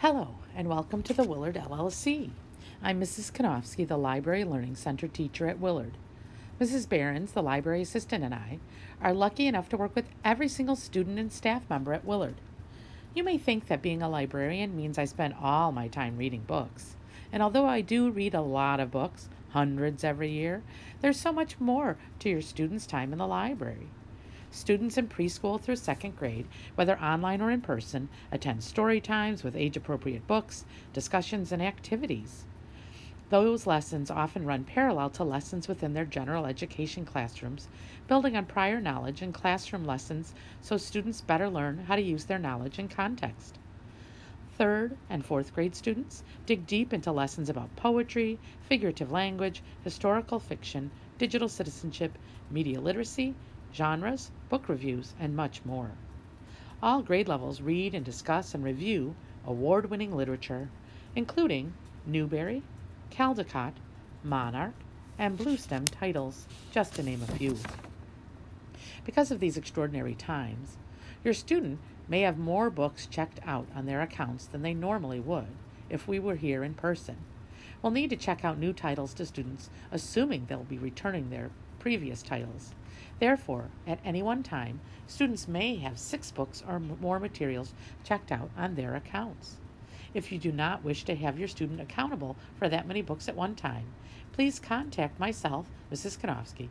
Hello, and welcome to the Willard LLC. I'm Mrs. Kanofsky, the Library Learning Center teacher at Willard. Mrs. Behrens, the library assistant, and I are lucky enough to work with every single student and staff member at Willard. You may think that being a librarian means I spend all my time reading books. And although I do read a lot of books, hundreds every year, there's so much more to your students' time in the library. Students in preschool through second grade, whether online or in person, attend story times with age appropriate books, discussions, and activities. Those lessons often run parallel to lessons within their general education classrooms, building on prior knowledge and classroom lessons so students better learn how to use their knowledge in context. Third and fourth grade students dig deep into lessons about poetry, figurative language, historical fiction, digital citizenship, media literacy, genres, book reviews, and much more. All grade levels read and discuss and review award winning literature, including Newbery, Caldecott, Monarch, and Bluestem titles, just to name a few. Because of these extraordinary times, your student may have more books checked out on their accounts than they normally would if we were here in person. We'll need to check out new titles to students, assuming they'll be returning their previous titles. Therefore, at any one time, students may have 6 books or more materials checked out on their accounts. If you do not wish to have your student accountable for that many books at one time, please contact myself, Mrs. Kanofsky,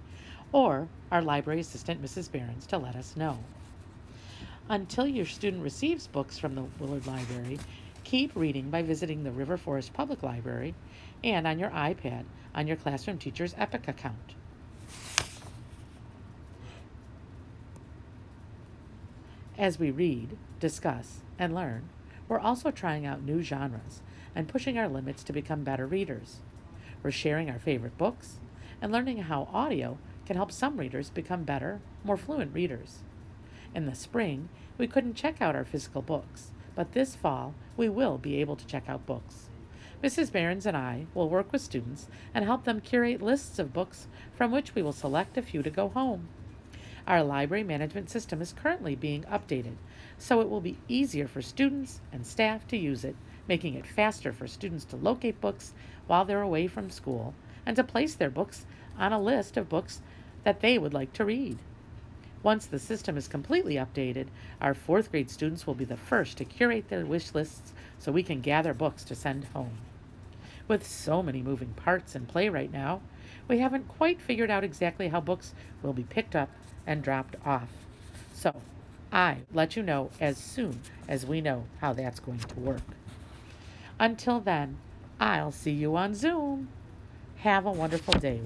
or our library assistant, Mrs. Behrens, to let us know. Until your student receives books from the Willard Library, keep reading by visiting the River Forest Public Library and on your iPad on your classroom teacher's Epic account. As we read, discuss, and learn, we're also trying out new genres and pushing our limits to become better readers. We're sharing our favorite books and learning how audio can help some readers become better, more fluent readers. In the spring, we couldn't check out our physical books, but this fall, we will be able to check out books. Mrs. Behrens and I will work with students and help them curate lists of books from which we will select a few to go home. Our library management system is currently being updated, so it will be easier for students and staff to use it, making it faster for students to locate books while they're away from school and to place their books on a list of books that they would like to read. Once the system is completely updated, our 4th grade students will be the first to curate their wish lists so we can gather books to send home. With so many moving parts in play right now, we haven't quite figured out exactly how books will be picked up and dropped off. So, I'll let you know as soon as we know how that's going to work. Until then, I'll see you on Zoom. Have a wonderful day.